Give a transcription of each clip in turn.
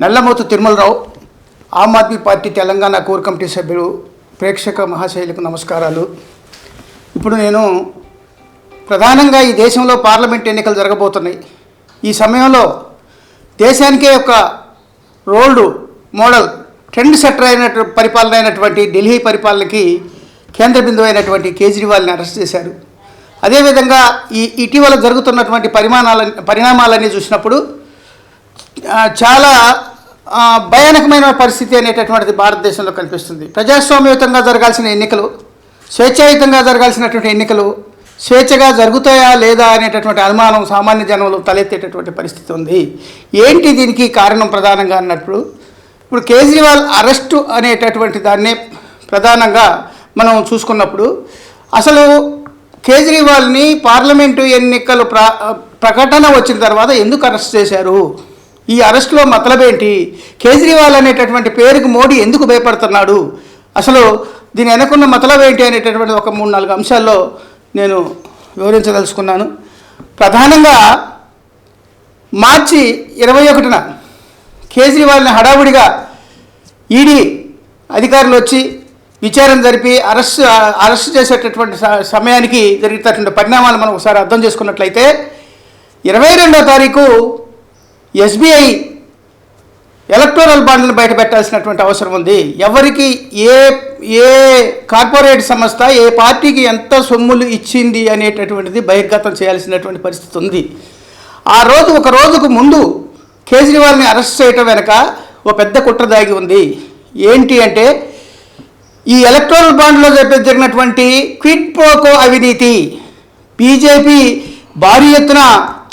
Nallamothu Tirumala Rao, Aam Aadmi Party Telangana core committee సభ్యులు, ప్రేక్షక మహాశైలకు నమస్కారాలు. ఇప్పుడు నేను ప్రధానంగా ఈ దేశంలో పార్లమెంట్ ఎన్నికలు జరగబోతున్నాయి. ఈ సమయంలో దేశానికే ఒక రోల్డ్ మోడల్ ట్రెండ్ సెటర్ పరిపాలన అయినటువంటి ఢిల్లీ పరిపాలనకి కేంద్ర బిందువు అయినటువంటి కేజ్రీవాల్ని అరెస్ట్ చేశారు. అదేవిధంగా ఇటీవల జరుగుతున్నటువంటి పరిణామాలన్నీ చూసినప్పుడు చాలా భయానకమైన పరిస్థితి అనేటటువంటిది భారతదేశంలో కనిపిస్తుంది. ప్రజాస్వామ్యయుతంగా జరగాల్సిన ఎన్నికలు, స్వేచ్ఛాయుతంగా జరగాల్సినటువంటి ఎన్నికలు స్వేచ్ఛగా జరుగుతాయా లేదా అనేటటువంటి అనుమానం సామాన్య జనంలో తలెత్తేటటువంటి పరిస్థితి ఉంది. ఏంటి దీనికి కారణం ప్రధానంగా అన్నప్పుడు, ఇప్పుడు కేజ్రీవాల్ అరెస్టు అనేటటువంటి దాన్నే ప్రధానంగా మనం చూసుకున్నప్పుడు, అసలు కేజ్రీవాల్ని పార్లమెంటు ఎన్నికలు ప్రకటన వచ్చిన తర్వాత ఎందుకు అరెస్ట్ చేశారు? ఈ అరెస్టులో మతలబేంటి? కేజ్రీవాల్ అనేటటువంటి పేరుకు మోడీ ఎందుకు భయపడుతున్నాడు? అసలు దీని వెనకున్న మతలబేంటి అనేటటువంటి ఒక 3-4 అంశాల్లో నేను వివరించదలుచుకున్నాను. ప్రధానంగా మార్చి 21న కేజ్రీవాల్ని హడావుడిగా ఈడీ అధికారులు వచ్చి విచారణ జరిపి అరెస్ట్ చేసేటటువంటి సమయానికి జరిగేటటువంటి పరిణామాలు మనం ఒకసారి అర్థం చేసుకున్నట్లయితే, 22వ తారీఖు ఎస్బీఐ ఎలక్టోరల్ బాండ్లను బయట పెట్టాల్సినటువంటి అవసరం ఉంది. ఎవరికి ఏ కార్పొరేట్ సంస్థ ఏ పార్టీకి ఎంత సొమ్ములు ఇచ్చింది అనేటటువంటిది బహిర్గతం చేయాల్సినటువంటి పరిస్థితి ఉంది. ఆ రోజు ఒక రోజుకు ముందు కేజ్రీవాల్ని అరెస్ట్ చేయటం వెనక ఒక పెద్ద కుట్ర దాగి ఉంది. ఏంటి అంటే, ఈ ఎలక్టోరల్ బాండ్లో జరిగినటువంటి క్విడ్ ప్రోకో అవినీతి, బీజేపీ భారీ ఎత్తున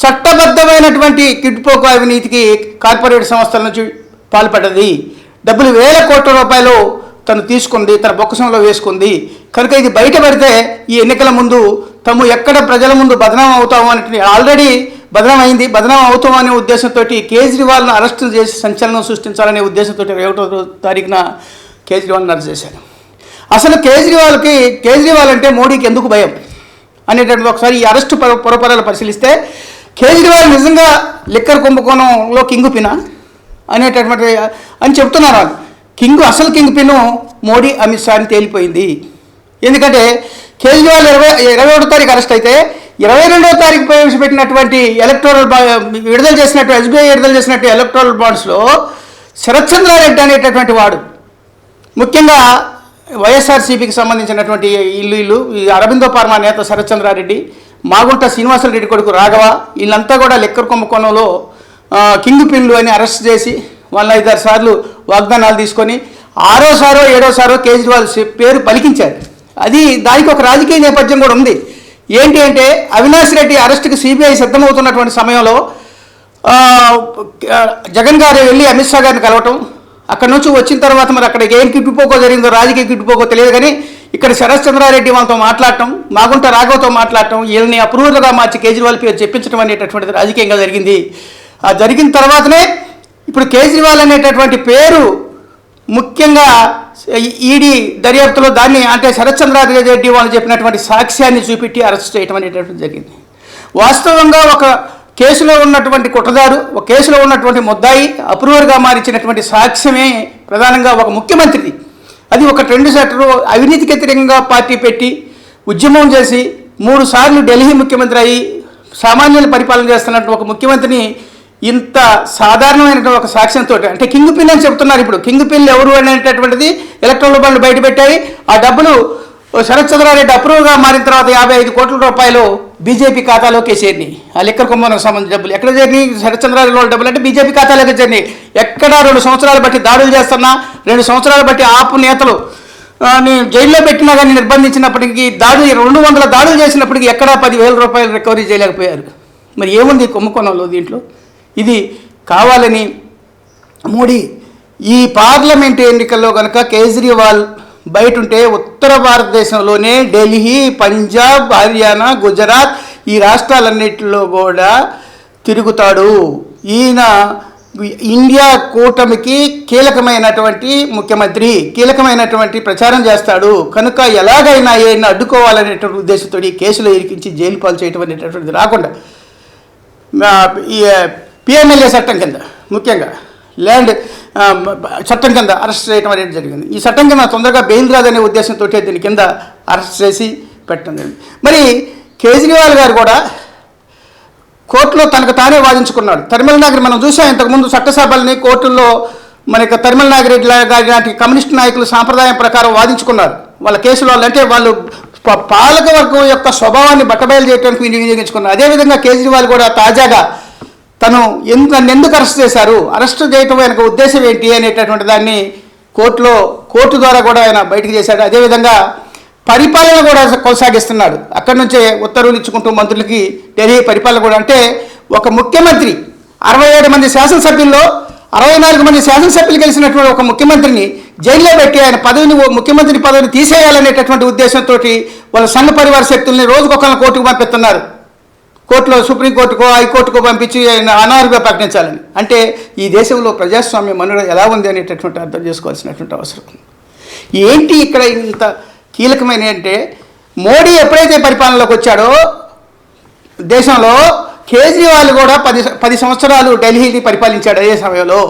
చట్టబద్ధమైనటువంటి క్విడ్ ప్రోకో అవినీతికి కార్పొరేట్ సంస్థల నుంచి పాల్పడ్డది. డబ్బులు వేల కోట్ల రూపాయలు తను తీసుకుంది, తన బొక్కసంలో వేసుకుంది. కనుక ఇది బయటపడితే ఈ ఎన్నికల ముందు తాము ఎక్కడ ప్రజల ముందు బదనాం అవుతాము అని, ఆల్రెడీ బదనాం అవుతామనే ఉద్దేశంతో కేజ్రీవాల్ను అరెస్టు చేసి సంచలనం సృష్టించాలనే ఉద్దేశంతో 21వ తారీఖున కేజ్రీవాల్ని అరెస్ట్ చేశారు. అసలు కేజ్రీవాల్ అంటే మోడీకి ఎందుకు భయం అనేటటువంటి ఒకసారి ఈ అరెస్టు పురపరాలు పరిశీలిస్తే, కేజ్రీవాల్ నిజంగా లిక్కర్ కుంభకోణంలో కింగ్ పిన్ అనేటటువంటి అని చెప్తున్నారు వాళ్ళు. అసలు కింగ్ పిన్ మోడీ, అమిత్ షా అని తేలిపోయింది. ఎందుకంటే కేజ్రీవాల్ 21వ తారీఖు అరెస్ట్ అయితే 22వ తారీఖు ప్రవేశపెట్టినటువంటి ఎస్బీఐ విడుదల చేసినట్టు ఎలక్టోరల్ బాండ్స్లో శరత్ చంద్రారెడ్డి అనేటటువంటి వాడు, ముఖ్యంగా వైఎస్ఆర్సీపీకి సంబంధించినటువంటి ఇల్లు ఈ అరబిందో ఫార్మా నేత శరత్ చంద్రారెడ్డి, మాగుంట శ్రీనివాసరెడ్డి కొడుకు రాఘవ, వీళ్ళంతా కూడా లిక్కర్ కుంభకోణంలో కింగ్ పిన్లు అని అరెస్ట్ చేసి వాళ్ళ 5-6 సార్లు వాగ్దానాలు తీసుకొని 6వ 7వ కేజ్రీవాల్ పేరు పలికించారు. దానికి ఒక రాజకీయ నేపథ్యం కూడా ఉంది. ఏంటి అంటే, అవినాష్ రెడ్డి అరెస్టుకి సిబిఐ సిద్ధమవుతున్నటువంటి సమయంలో జగన్ గారు వెళ్ళి అమిత్ షా గారిని కలవటం, అక్కడి నుంచి వచ్చిన తర్వాత మరి అక్కడ ఏం కిట్టుపోకో జరిగిందో, రాజకీయ కిట్టుపోకో తెలియదు కానీ ఇక్కడ శరత్ చంద్రారెడ్డి వాళ్ళతో మాట్లాడటం, మాగుంట రాఘవతో మాట్లాడటం, వీళ్ళని అప్రూవర్గా మార్చి కేజ్రీవాల్ పేరు చెప్పించడం అనేటటువంటిది రాజకీయంగా జరిగింది. జరిగిన తర్వాతనే ఇప్పుడు కేజ్రీవాల్ అనేటటువంటి పేరు ముఖ్యంగా ఈడీ దర్యాప్తులో దాన్ని అంటే శరత్ చంద్రారెడ్డి వాళ్ళు చెప్పినటువంటి సాక్ష్యాన్ని చూపెట్టి అరెస్ట్ చేయడం అనేటటువంటి జరిగింది. వాస్తవంగా ఒక కేసులో ఉన్నటువంటి కుట్రదారు, ఒక కేసులో ఉన్నటువంటి ముద్దాయి అప్రూవర్గా మారించినటువంటి సాక్ష్యమే ప్రధానంగా ఒక ముఖ్యమంత్రిది. అది ఒక ట్రెండ్ సెటర్, అవినీతికి వ్యతిరేకంగా పార్టీ పెట్టి ఉద్యమం చేసి 3 సార్లు ఢిల్లీ ముఖ్యమంత్రి అయ్యి సామాన్యుల పరిపాలన చేస్తున్నట్టు ఒక ముఖ్యమంత్రిని ఇంత సాధారణమైనటువంటి ఒక సాక్ష్యంతో, అంటే కింగ్ పిన్ అని చెప్తున్నారు. ఇప్పుడు కింగ్ పిన్లు ఎవరు అనేటటువంటిది ఎలక్ట్రల్ బాండ్లు బయట పెట్టాయి. ఆ డబ్బులు శరత్ చంద్రారెడ్డి అప్రూవ్గా మారిన తర్వాత 55 కోట్ల రూపాయలు బీజేపీ ఖాతాలోకి చేరినాయి. ఆ లిక్కర్ కుంభకోణంకి సంబంధించిన డబ్బులు ఎక్కడ చేరినాయి? శరత్ చంద్రారెడ్డి వాళ్ళ డబ్బులు అంటే బీజేపీ ఖాతాలోకి చేరినాయి. ఎక్కడ 2 సంవత్సరాలు బట్టి దాడులు చేస్తున్నా, 2 సంవత్సరాలు బట్టి ఆపు నేతలు జైల్లో పెట్టినా కానీ నిర్బంధించినప్పటికీ 200 దాడులు చేసినప్పటికీ ఎక్కడా 10,000 రూపాయలు రికవరీ చేయలేకపోయారు. మరి ఏముంది కుంభకోణంలో? దీంట్లో ఇది కావాలని మోడీ ఈ పార్లమెంటు ఎన్నికల్లో కనుక కేజ్రీవాల్ బయట ఉంటే ఉత్తర భారతదేశంలోనే ఢిల్లీ, పంజాబ్, హర్యానా, గుజరాత్ ఈ రాష్ట్రాలన్నింటిలో కూడా తిరుగుతాడు. ఈయన ఇండియా కూటమికి కీలకమైనటువంటి ముఖ్యమంత్రి, కీలకమైనటువంటి ప్రచారం చేస్తాడు. కనుక ఎలాగైనా ఈయన అడ్డుకోవాలనేటువంటి ఉద్దేశంతో ఈ కేసులో ఇరికించి జైలు పాలు చేయటం అనేటటువంటిది రాకుండా ఈ పిఎంఎల్ఏ చట్టం కింద ముఖ్యంగా ల్యాండ్ చట్టం కింద అరెస్ట్ చేయడం అనేది జరిగింది. ఈ చట్టం కింద తొందరగా బెయిల్ రాదనే ఉద్దేశంతో దీని కింద అరెస్ట్ చేసి పెట్టడం జరిగింది. మరి కేజ్రీవాల్ గారు కూడా కోర్టులో తనకు తానే వాదించుకున్నాడు. తిరుమల నాగిరి మనం చూసాం ఇంతకుముందు చట్టసభల్ని కోర్టుల్లో మనకి తిరుమల నాగిరెడ్డి గారి లాంటి కమ్యూనిస్ట్ నాయకులు సాంప్రదాయం ప్రకారం వాదించుకున్నారు. వాళ్ళ కేసులు అంటే వాళ్ళు పాలక వర్గం యొక్క స్వభావాన్ని బట్టబయలు చేయడానికి వినియోగించుకున్నారు. అదేవిధంగా కేజ్రీవాల్ కూడా తాజాగా తను నన్ను ఎందుకు అరెస్ట్ చేశారు, అరెస్ట్ చేయటం వెనక ఉద్దేశం ఏంటి అనేటటువంటి దాన్ని కోర్టు ద్వారా కూడా ఆయన బయటకు చేశాడు. అదేవిధంగా పరిపాలన కూడా కొనసాగిస్తున్నాడు. అక్కడి నుంచే ఉత్తర్వులు ఇచ్చుకుంటూ మంత్రులకి ఢిల్లీ పరిపాలన కూడా. అంటే ఒక ముఖ్యమంత్రి 67 మంది శాసనసభ్యుల్లో 64 మంది శాసనసభ్యులు గెలిచినటువంటి ఒక ముఖ్యమంత్రిని జైల్లో పెట్టి ఆయన ముఖ్యమంత్రి పదవిని తీసేయాలనేటటువంటి ఉద్దేశంతో వాళ్ళ సంఘ పరివార శక్తుల్ని రోజుకొకరిని కోర్టుకు పంపిస్తున్నారు. కోర్టులో సుప్రీంకోర్టుకో హైకోర్టుకో పంపించి ఆయన అనర్హులుగా ప్రకటించాలని. అంటే ఈ దేశంలో ప్రజాస్వామ్య మనుగడ ఎలా ఉంది అనేటటువంటి అర్థం చేసుకోవాల్సినటువంటి అవసరం ఉంది. ఏంటి ఇక్కడ ఇంత కీలకమైన అంటే మోడీ ఎప్పుడైతే పరిపాలనలోకి వచ్చాడో దేశంలో కేజ్రీవాల్ కూడా 10 సంవత్సరాలు ఢిల్లీని పరిపాలించాడు. అదే సమయంలో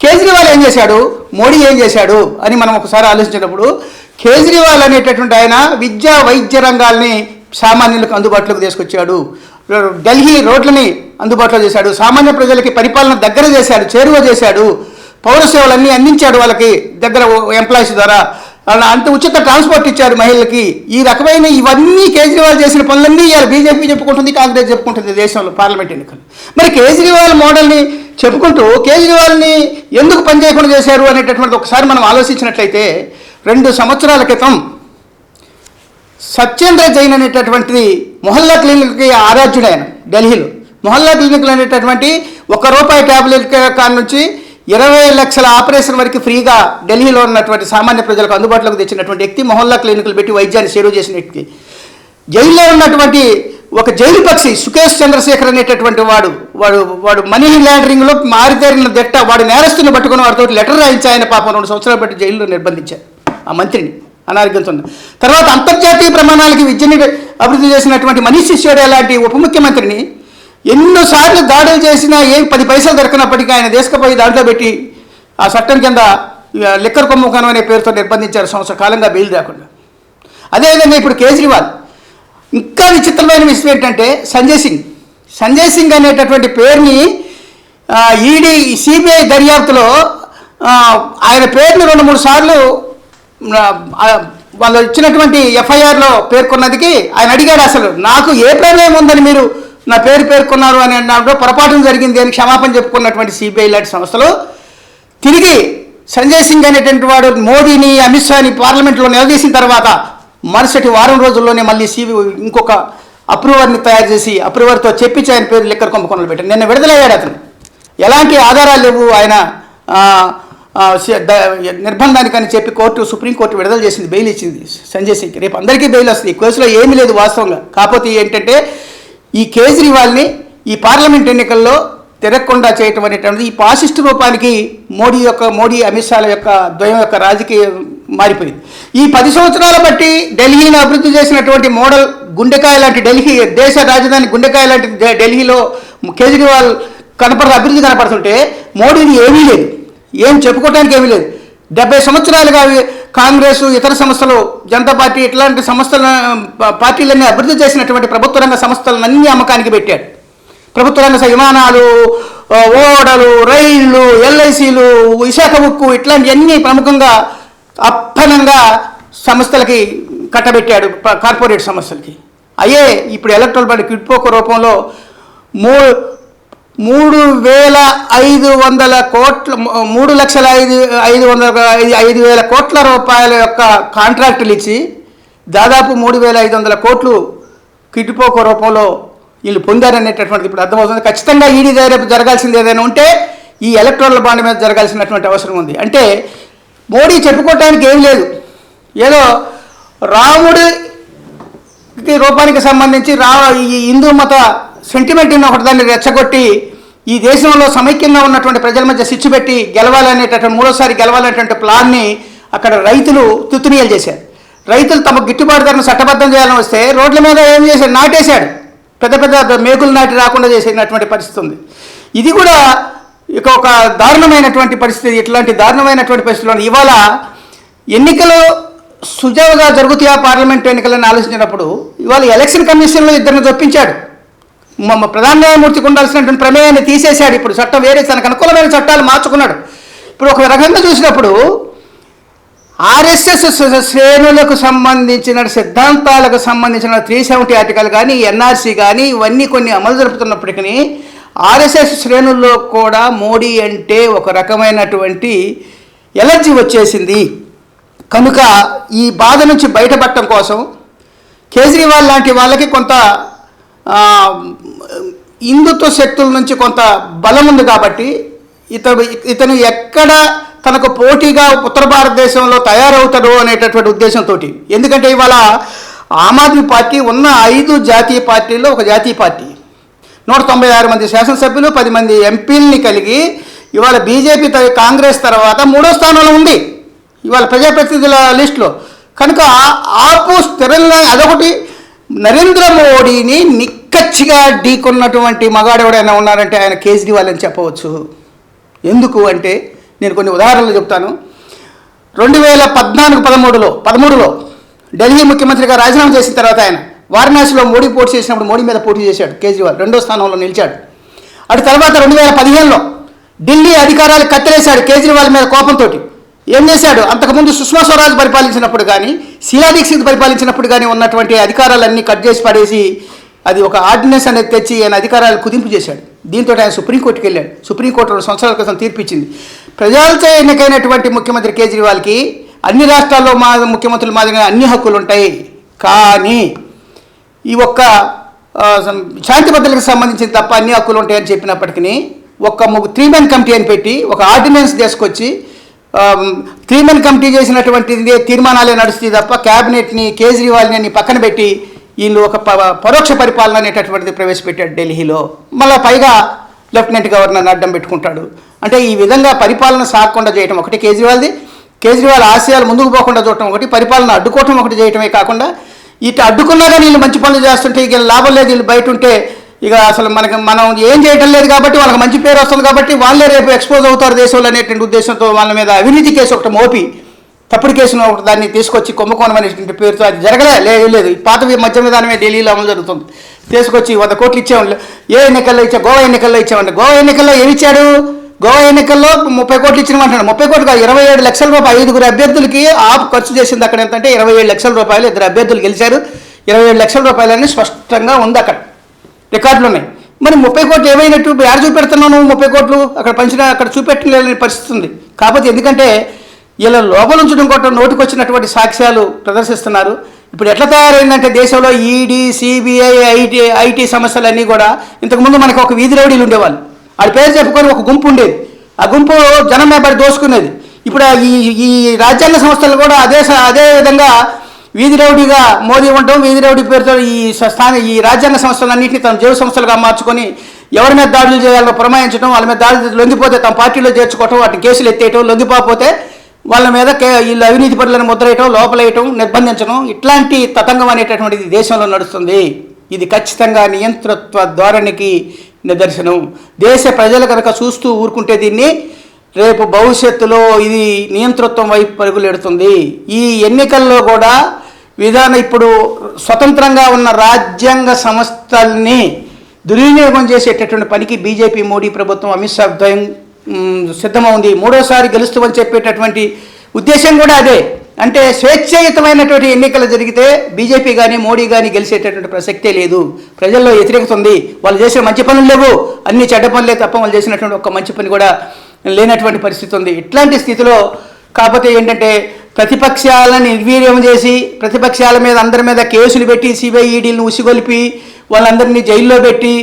కేజ్రీవాల్ ఏం చేశాడు, మోడీ ఏం చేశాడు అని మనం ఒకసారి ఆలోచించినప్పుడు కేజ్రీవాల్ అనేటటువంటి ఆయన విద్యా వైద్య రంగాల్ని సామాన్యులకు అందుబాటులోకి తీసుకొచ్చాడు. ఢిల్లీ రోడ్లని అందుబాటులో చేశాడు. సామాన్య ప్రజలకి పరిపాలన దగ్గర చేశాడు, చేరువ చేశాడు. పౌర సేవలన్నీ అందించాడు వాళ్ళకి దగ్గర ఎంప్లాయీస్ ద్వారా. అంత ఉచిత ట్రాన్స్పోర్ట్ ఇచ్చారు మహిళలకి. ఈ రకమైన ఇవన్నీ కేజ్రీవాల్ చేసిన పనులన్నీ ఇవాళ బీజేపీ చెప్పుకుంటుంది, కాంగ్రెస్ చెప్పుకుంటుంది దేశంలో పార్లమెంట్ ఎన్నికలు. మరి కేజ్రీవాల్ మోడల్ని చెప్పుకుంటూ కేజ్రీవాల్ని ఎందుకు పనిచేయకుండా చేశారు అనేటటువంటి ఒకసారి మనం ఆలోచించినట్లయితే 2 సంవత్సరాల క్రితం సత్యేంద్ర జైన్ అనేటటువంటిది మొహల్లా క్లినిక్కి ఆరాధ్యుడు ఆయన ఢిల్లీలో. మొహల్లా క్లినిక్లు అనేటటువంటి ₹1 ట్యాబ్లెట్ కాడి నుంచి 20 లక్షల ఆపరేషన్ వరకు ఫ్రీగా ఢిల్లీలో ఉన్నటువంటి సామాన్య ప్రజలకు అందుబాటులోకి తెచ్చినటువంటి వ్యక్తి, మొహల్లా క్లినిక్లు పెట్టి వైద్యాన్ని సేవ చేసిన వ్యక్తి. జైల్లో ఉన్నటువంటి ఒక జైలు పక్షి సుకేష్ చంద్రశేఖర్ అనేటటువంటి వాడు మనీ లాండరింగ్లో మారితేరిన దిట్ట. వాడు నేరస్తుని పట్టుకుని వాడితో లెటర్ రాయించి ఆయన పాపం 2 సంవత్సరాలు బట్టి జైల్లో నిర్బంధించారు ఆ మంత్రిని అనారోగ్యంతో. తర్వాత అంతర్జాతీయ ప్రమాణాలకి విద్యని అభివృద్ధి చేసినటువంటి మనీష్ సిసోడియా లాంటి ఉప ముఖ్యమంత్రిని ఎన్నోసార్లు దాడులు చేసినా 10 పైసలు దొరకనప్పటికీ ఆయన తీసుకుపోయి దాంట్లో పెట్టి ఆ చట్టం కింద లిక్కర్ కుంభకోణం అనే పేరుతో నిర్బంధించారు సంవత్సర కాలంగా బెయిల్ రాకుండా. అదేవిధంగా ఇప్పుడు కేజ్రీవాల్. ఇంకా విచిత్రమైన విషయం ఏంటంటే సంజయ్ సింగ్ అనేటటువంటి పేరుని ఈడీ సిబిఐ దర్యాప్తులో ఆయన పేరుని 2-3 సార్లు వాళ్ళు ఇచ్చినటువంటి ఎఫ్ఐఆర్లో పేర్కొన్నదికి ఆయన అడిగాడు, అసలు నాకు ఏ ప్రమేయం ఉందని మీరు నా పేరు పేర్కొన్నారు అని అన్నప్పుడు పొరపాటు జరిగింది అని క్షమాపణ చెప్పుకున్నటువంటి సిబిఐ లాంటి సంస్థలు తిరిగి సంజయ్ సింగ్ అనేటువంటి వాడు మోదీని అమిత్ షాని పార్లమెంట్లో నిలదీసిన తర్వాత మరుసటి వారం రోజుల్లోనే మళ్ళీ ఇంకొక అప్రూవర్ని తయారు చేసి అప్రూవర్తో చెప్పించి ఆయన పేరు లిక్కర్ కుంభకోణంలో పెట్టారు. నిన్న విడుదలయ్యాడు అతను. ఎలాంటి ఆధారాలు లేవు, ఆయన నిర్బంధానికని చెప్పి సుప్రీంకోర్టు విడుదల చేసింది, బెయిల్ ఇచ్చింది సంజయ్ సింగ్. రేపు అందరికీ బెయిల్ వస్తుంది. ఈ కేసులో ఏమీ లేదు వాస్తవంగా. కాకపోతే ఏంటంటే ఈ కేజ్రీవాల్ని ఈ పార్లమెంట్ ఎన్నికల్లో తిరగకుండా చేయటం అనేటువంటిది ఈ పాసిస్ట్ రూపానికి మోడీ అమిత్ షాల యొక్క ద్వయం యొక్క రాజకీయం మారిపోయింది. ఈ 10 సంవత్సరాల బట్టి ఢిల్లీని అభివృద్ధి చేసినటువంటి మోడల్ గుండెకాయ లాంటి ఢిల్లీ, దేశ రాజధాని గుండెకాయ లాంటి ఢిల్లీలో కేజ్రీవాల్ అభివృద్ధి కనపడుతుంటే మోడీది ఏమీ లేదు, ఏం చెప్పుకోవడానికి ఏమీ లేదు. 70 సంవత్సరాలుగా కాంగ్రెస్, ఇతర సంస్థలు, జనతా పార్టీ ఇట్లాంటి పార్టీలన్నీ అభివృద్ధి చేసినటువంటి ప్రభుత్వ రంగ సంస్థలన్నీ అమ్మకానికి పెట్టాడు. ప్రభుత్వ రంగ విమానాలు, ఓడలు, రైళ్లు, ఎల్ఐసీలు, విశాఖ ఉక్కు ఇట్లాంటివన్నీ ప్రముఖంగా అప్పనంగా సంస్థలకి కట్టబెట్టాడు, కార్పొరేట్ సంస్థలకి. ఇప్పుడు ఎలక్ట్రల్ బాండ్ కిడ్పోక రూపంలో 3,500 కోట్ల 3,05,000 కోట్ల రూపాయల యొక్క కాంట్రాక్టులు ఇచ్చి దాదాపు 3,500 కోట్లు కిడ్పోక రూపంలో వీళ్ళు పొందారనేటటువంటిది ఇప్పుడు అర్థమవుతుంది. ఖచ్చితంగా ఈడీ దగ్గర జరగాల్సింది ఏదైనా ఉంటే ఈ ఎలక్ట్రల్ బాండ్ మీద జరగాల్సినటువంటి అవసరం ఉంది. అంటే మోడీ చెప్పుకోవటానికి ఏం లేదు. ఏదో రాముడి రూపానికి సంబంధించి ఈ హిందూ మత సెంటిమెంట్ని ఒకటి దాన్ని రెచ్చగొట్టి ఈ దేశంలో సమైక్యంగా ఉన్నటువంటి ప్రజల మధ్య సిచ్చు పెట్టి గెలవాలనేటటువంటి మూడోసారి గెలవాలనేటువంటి ప్లాన్ని అక్కడ రైతులు తుత్తునీయలు చేశారు. రైతులు తమ గిట్టుబాటు ధరను చట్టబద్ధం చేయాలని వస్తే రోడ్ల మీద ఏం చేశాడు, నాటేశాడు. పెద్ద మేకులు నాటి రాకుండా చేసినటువంటి పరిస్థితి ఉంది. ఇది కూడా ఇక ఒక దారుణమైనటువంటి పరిస్థితి. ఇట్లాంటి దారుణమైనటువంటి పరిస్థితుల్లో ఇవాళ ఎన్నికలు సుజావుగా జరుగుతాయా పార్లమెంట్ ఎన్నికలని ఆలోచించినప్పుడు ఇవాళ ఎలక్షన్ కమిషన్లో ఇద్దరిని తప్పించాడు. ప్రధాన న్యాయమూర్తికి ఉండాల్సినటువంటి ప్రమేయాన్ని తీసేశాడు. ఇప్పుడు చట్టం వేరే తనకు అనుకూలమైన చట్టాలు మార్చుకున్నాడు. ఇప్పుడు ఒక రకంగా చూసినప్పుడు ఆర్ఎస్ఎస్ శ్రేణులకు సంబంధించిన సిద్ధాంతాలకు సంబంధించిన 370 ఆర్టికల్ కానీ ఎన్ఆర్సీ కానీ ఇవన్నీ కొన్ని అమలు జరుపుతున్నప్పటికీ ఆర్ఎస్ఎస్ శ్రేణుల్లో కూడా మోడీ అంటే ఒక రకమైనటువంటి ఎలర్జీ వచ్చేసింది. కనుక ఈ బాధ నుంచి బయటపడటం కోసం కేజ్రీవాల్ లాంటి వాళ్ళకి కొంత హిందుత్వ శక్తుల నుంచి కొంత బలం ఉంది కాబట్టి ఇతను ఎక్కడ తనకు పోటీగా ఉత్తర భారతదేశంలో తయారవుతాడు అనేటటువంటి ఉద్దేశంతో. ఎందుకంటే ఇవాళ ఆమ్ ఆద్మీ పార్టీ ఉన్న 5 జాతీయ పార్టీల్లో ఒక జాతీయ పార్టీ, 196 మంది శాసనసభ్యులు, 10 మంది ఎంపీలని కలిగి ఇవాళ బీజేపీ కాంగ్రెస్ తర్వాత 3వ స్థానంలో ఉంది ఇవాళ ప్రజాప్రతినిధుల లిస్టులో. కనుక ఆపు స్థిరంగా అదొకటి. నరేంద్ర మోడీని నిక్కచ్చిగా ఢీకొన్నటువంటి మగాడెవడైనా ఉన్నారంటే ఆయన కేజ్రీవాల్ అని చెప్పవచ్చు. ఎందుకు అంటే నేను కొన్ని ఉదాహరణలు చెప్తాను. 2014-13లో ఢిల్లీ ముఖ్యమంత్రిగా రాజీనామా చేసిన తర్వాత ఆయన వారణాసిలో మోడీ పోటీ చేసినప్పుడు మోడీ మీద పోటీ చేశాడు. కేజ్రీవాల్ 2వ స్థానంలో నిలిచాడు. అటు తర్వాత 2015లో ఢిల్లీ అధికారాలు కత్తలేశాడు కేజ్రీవాల్ మీద కోపంతో. ఏం చేశాడు? అంతకుముందు సుష్మా స్వరాజ్ పరిపాలించినప్పుడు కానీ షీలా దీక్షిత్ పరిపాలించినప్పుడు కానీ ఉన్నటువంటి అధికారాలన్నీ కట్ చేసి పడేసి అది ఒక ఆర్డినెన్స్ అనేది తెచ్చి ఆయన అధికారాలు కుదింపు చేశాడు. దీంతో ఆయన సుప్రీంకోర్టుకి వెళ్ళాడు. సుప్రీంకోర్టు 2 సంవత్సరాల క్రితం తీర్పిచ్చింది. ప్రజలతో ఎన్నికైనటువంటి ముఖ్యమంత్రి కేజ్రీవాల్కి అన్ని రాష్ట్రాల్లో ముఖ్యమంత్రుల మాదిరిగా అన్ని హక్కులు ఉంటాయి. కానీ ఈ ఒక్క శాంతి భద్రతలకు సంబంధించిన తప్ప అన్ని హక్కులు ఉంటాయని చెప్పినప్పటికీ ఒక 3 మెన్ కమిటీ అని పెట్టి ఒక ఆర్డినెన్స్ తీసుకొచ్చి 3 మెన్ కమిటీ చేసినటువంటి తీర్మానాలే నడుస్తుంది తప్ప క్యాబినెట్ని కేజ్రీవాల్ని పక్కన పెట్టి వీళ్ళు ఒక పరోక్ష పరిపాలన అనేటటువంటిది ప్రవేశపెట్టాడు ఢిల్లీలో. మళ్ళీ పైగా లెఫ్టినెంట్ గవర్నర్ని అడ్డం పెట్టుకుంటాడు. అంటే ఈ విధంగా పరిపాలన సాగకుండా చేయటం ఒకటి కేజ్రీవాల్ది. కేజ్రీవాల్ ఆశయాలు ముందుకు పోకుండా చూడటం ఒకటి, పరిపాలన అడ్డుకోవటం ఒకటి చేయటమే కాకుండా ఇటు అడ్డుకున్నాగా వీళ్ళు మంచి పనులు చేస్తుంటే ఇక లాభం లేదు. వీళ్ళు బయట ఉంటే ఇక అసలు మనం ఏం చేయటం లేదు కాబట్టి వాళ్ళకి మంచి పేరు వస్తుంది కాబట్టి వాళ్ళే రేపు ఎక్స్పోజ్ అవుతారు దేశంలో అనేటువంటి ఉద్దేశంతో వాళ్ళ మీద అవినీతి కేసు ఒకటి మోపి తప్పుడు కేసును ఒకటి దాన్ని తీసుకొచ్చి కుంభకోణం అనేటువంటి పేరుతో అది లేదు. పాత మద్య విధానమే ఢిల్లీలో అమలు జరుగుతుంది. తీసుకొచ్చి 100 కోట్లు ఇచ్చామండి. ఏ ఎన్నికల్లో ఇచ్చా? గోవా ఎన్నికల్లో ఇచ్చామండి. గోవా ఎన్నికల్లో ఏమి ఇచ్చాడు? గోవా ఎన్నికల్లో 30 కోట్లు ఇచ్చినమంటాడు. 30 కోట్లు కాదు, 27 లక్షల రూపాయలు 5 అభ్యర్థులకి ఆప్ ఖర్చు చేసింది. అక్కడ ఎంతంటే 27 లక్షల రూపాయలు 2 అభ్యర్థులు గెలిచారు. 27 లక్షల రూపాయలని స్పష్టంగా ఉంది, అక్కడ రికార్డులు ఉన్నాయి. మరి 30 కోట్లు ఏమైనట్టు? యాడ చూపెడుతున్నావు నువ్వు 30 కోట్లు? అక్కడ అక్కడ చూపెట్టలేని పరిస్థితి ఉంది. కాకపోతే ఎందుకంటే ఇలా లోపల ఉంచడం కొట్టడం నోటికి వచ్చినటువంటి సాక్ష్యాలు ప్రదర్శిస్తున్నారు. ఇప్పుడు ఎట్లా తయారైందంటే దేశంలో ఈడీ, సిబిఐ, ఐటీ సమస్యలన్నీ కూడా ఇంతకుముందు మనకు ఒక వీధి రౌడీలు ఉండేవాళ్ళు. వాళ్ళ పేరు చెప్పుకొని ఒక గుంపు ఉండేది. ఆ గుంపు జనం మీద దోసుకునేది. ఇప్పుడు ఈ రాజ్యాంగ సంస్థలు కూడా అదే విధంగా వీధి రౌడీగా మోదీ ఉండటం, వీధి రౌడీ పేరుతో ఈ రాజ్యాంగ సంస్థలన్నింటినీ తమ జీవ సంస్థలుగా మార్చుకొని ఎవరి మీద దాడులు చేయాలో పురమాయించడం, వాళ్ళ మీద దాడులు లొంగిపోతే తమ పార్టీలో చేర్చుకోవటం, వాటిని కేసులు ఎత్తేయటం, లొంగిపోతే వాళ్ళ మీద వీళ్ళు అవినీతి పరులను ముద్రేయటం, లోపలేయటం, నిర్బంధించడం, ఇట్లాంటి తతంగం అనేటటువంటిది దేశంలో నడుస్తుంది. ఇది ఖచ్చితంగా నియంతృత్వ ధోరణికి నిదర్శనం. దేశ ప్రజలు కనుక చూస్తూ ఊరుకుంటే దీన్ని రేపు భవిష్యత్తులో ఇది నియంతృత్వం వైపు పరుగులెడుతుంది. ఈ ఎన్నికల్లో కూడా ఇప్పుడు స్వతంత్రంగా ఉన్న రాజ్యాంగ సంస్థల్ని దుర్వినియోగం చేసేటటువంటి పనికి బీజేపీ, మోడీ ప్రభుత్వం, అమిత్ షా ద్వయం సిద్ధమవుంది. 3వసారి గెలుస్తామని చెప్పేటటువంటి ఉద్దేశం కూడా అదే. అంటే స్వేచ్ఛాయుతమైనటువంటి ఎన్నికలు జరిగితే బీజేపీ కానీ మోడీ కానీ గెలిచేటటువంటి ప్రసక్తే లేదు. ప్రజల్లో వ్యతిరేకత ఉంది. వాళ్ళు చేసిన మంచి పనులు లేవు, అన్ని చెడ్డ పనులే తప్ప వాళ్ళు చేసినటువంటి ఒక్క మంచి పని కూడా లేనటువంటి పరిస్థితి ఉంది. ఇట్లాంటి స్థితిలో కాకపోతే ఏంటంటే ప్రతిపక్షాలను నిర్వీర్యం చేసి ప్రతిపక్షాల మీద అందరి మీద కేసులు పెట్టి సిబిఐ, ఈడీలను ఉసిగొలిపి వాళ్ళందరినీ జైల్లో పెట్టి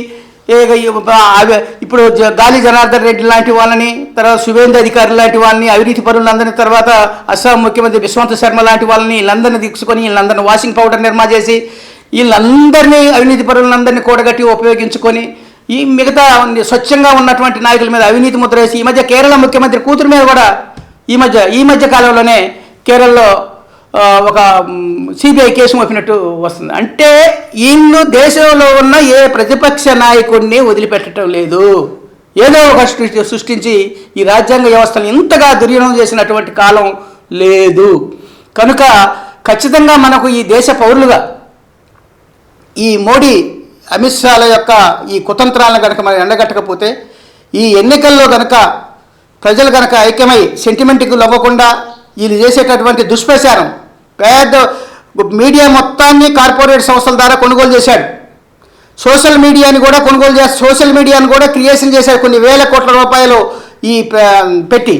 ఇప్పుడు గాలి జనార్దన్ రెడ్డి లాంటి వాళ్ళని, తర్వాత శుభేంద్ర అధికారి లాంటి వాళ్ళని, అవినీతి పరులందరినీ, తర్వాత అస్సాం ముఖ్యమంత్రి బిశ్వంత్ శర్మ లాంటి వాళ్ళని వీళ్ళందరినీ తీసుకొని వీళ్ళందరినీ వాషింగ్ పౌడర్ నిర్మా చేసి వీళ్ళందరినీ అవినీతి పరులందరినీ కూడగట్టి ఉపయోగించుకొని ఈ మిగతా స్వచ్ఛంగా ఉన్నటువంటి నాయకుల మీద అవినీతి ముద్ర వేసి ఈ మధ్య కేరళ ముఖ్యమంత్రి కూతురు మీద కూడా ఈ మధ్య కాలంలోనే కేరళలో ఒక సిబిఐ కేసు మోపినట్టు వస్తుంది. అంటే వీళ్ళు దేశంలో ఉన్న ఏ ప్రతిపక్ష నాయకుడిని వదిలిపెట్టడం లేదు. ఏదో ఒక సృష్టించి ఈ రాజ్యాంగ వ్యవస్థను ఇంతగా దుర్వినియోగం చేసినటువంటి కాలం లేదు. కనుక ఖచ్చితంగా మనకు ఈ దేశ పౌరులుగా ఈ మోడీ అమిత్ షాల యొక్క ఈ కుతంత్రాలను కనుక మనం ఎండగట్టకపోతే, ఈ ఎన్నికల్లో కనుక ప్రజలు కనుక ఐక్యమై సెంటిమెంట్కి లవ్వకుండా వీళ్ళు చేసేటటువంటి దుష్ప్రచారం, పెద్ద మీడియా మొత్తాన్ని కార్పొరేట్ సంస్థల ద్వారా కొనుగోలు చేశాడు. సోషల్ మీడియాని కూడా సోషల్ మీడియాని కూడా క్రియేషన్ చేశారు కొన్ని వేల కోట్ల రూపాయలు ఈ పెట్టి.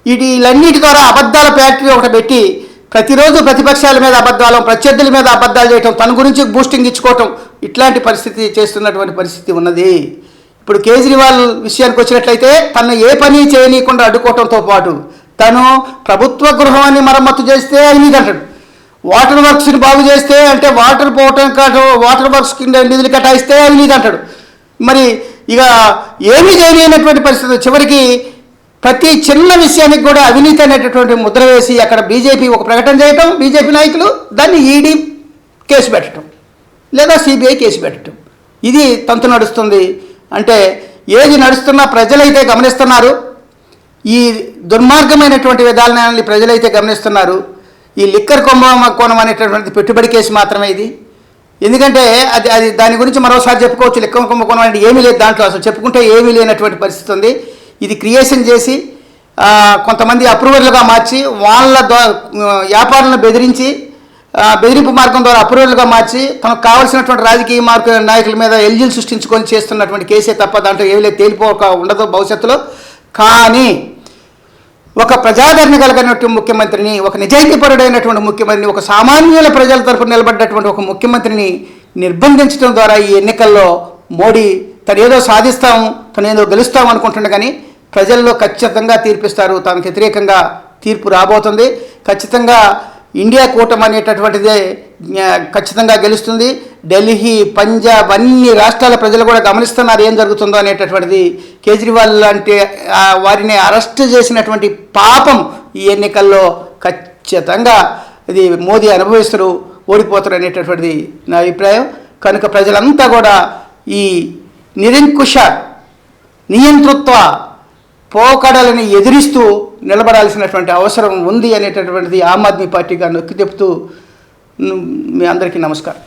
వీళ్ళన్నిటి ద్వారా అబద్ధాల ఫ్యాక్టరీ ఒకటి పెట్టి ప్రతిరోజు ప్రతిపక్షాల మీద అబద్ధాలు, ప్రత్యర్థుల మీద అబద్ధాలు చేయటం, తన గురించి బూస్టింగ్ ఇచ్చుకోవటం, ఇట్లాంటి పరిస్థితి చేస్తున్నటువంటి పరిస్థితి ఉన్నది. ఇప్పుడు కేజ్రీవాల్ విషయానికి వచ్చినట్లయితే తను ఏ పని చేయనీయకుండా అడ్డుకోవటంతో పాటు తను ప్రభుత్వ గృహాన్ని మరమ్మతు చేస్తే అవినీతి అంటాడు, వాటర్ వర్క్స్ని బాగు చేస్తే అంటే వాటర్ వర్క్స్ కింద నిధులు కేటాయిస్తే అవినీతి అంటాడు. మరి ఇక ఏమీ చేయలేనటువంటి పరిస్థితి. చివరికి ప్రతి చిన్న విషయానికి కూడా అవినీతి అనేటటువంటి ముద్ర వేసి అక్కడ బీజేపీ ఒక ప్రకటన చేయటం, బీజేపీ నాయకులు దాన్ని ఈడీ కేసు పెట్టడం లేదా సిబిఐ కేసు పెట్టడం, ఇది తంతు నడుస్తుంది. అంటే ఏది నడుస్తున్నా ప్రజలైతే గమనిస్తున్నారు. ఈ దుర్మార్గమైనటువంటి విధానాన్ని ప్రజలైతే గమనిస్తున్నారు. ఈ లిక్కర్ కుంభకోణం అనేటటువంటి పెట్టుబడి కేసు మాత్రమే ఇది. ఎందుకంటే అది దాని గురించి మరోసారి చెప్పుకోవచ్చు. లిక్కర్ కుంభకోణం అంటే ఏమీ లేదు దాంట్లో, అసలు చెప్పుకుంటే ఏమీ లేనటువంటి పరిస్థితి ఉంది. ఇది క్రియేషన్ చేసి కొంతమంది అప్రూవర్లుగా మార్చి వాళ్ళ వ్యాపారాలను బెదిరింపు మార్గం ద్వారా అప్రూవర్లుగా మార్చి తనకు కావాల్సినటువంటి రాజకీయ నాయకుల మీద ఎల్జీలు సృష్టించుకొని చేస్తున్నటువంటి కేసే తప్ప దాంట్లో ఏమీ లేదు, తేలిపోక ఉండదు భవిష్యత్తులో. కానీ ఒక ప్రజాదరణ కలిగినటువంటి ముఖ్యమంత్రిని, ఒక నిజాయితీపరుడైనటువంటి ముఖ్యమంత్రిని, ఒక సామాన్యుల ప్రజల తరపున నిలబడ్డటువంటి ఒక ముఖ్యమంత్రిని నిర్బంధించడం ద్వారా ఈ ఎన్నికల్లో మోడీ తనేదో సాధిస్తాం, తనేదో గెలుస్తాం అనుకుంటుండే, కానీ ప్రజల్లో ఖచ్చితంగా తీర్పిస్తారు. తనకు వ్యతిరేకంగా తీర్పు రాబోతుంది. ఖచ్చితంగా ఇండియా కూటమి అనేటటువంటిదే ఖచ్చితంగా గెలుస్తుంది. ఢిల్లీ, పంజాబ్ అన్ని రాష్ట్రాల ప్రజలు కూడా గమనిస్తున్నారు ఏం జరుగుతుందో అనేటటువంటిది. కేజ్రీవాల్ లాంటి వారిని అరెస్ట్ చేసినటువంటి పాపం ఈ ఎన్నికల్లో ఖచ్చితంగా ఇది మోదీ అనుభవిస్తారు, ఓడిపోతారు అనేటటువంటిది నా అభిప్రాయం. కనుక ప్రజలంతా కూడా ఈ నిరంకుశ నియంతృత్వ పోకడలని ఎదిరిస్తూ నిలబడాల్సినటువంటి అవసరం ఉంది అనేటటువంటిది ఆమ్ ఆద్మీ పార్టీగా నొక్కి చెప్తూ మీ అందరికీ నమస్కారం.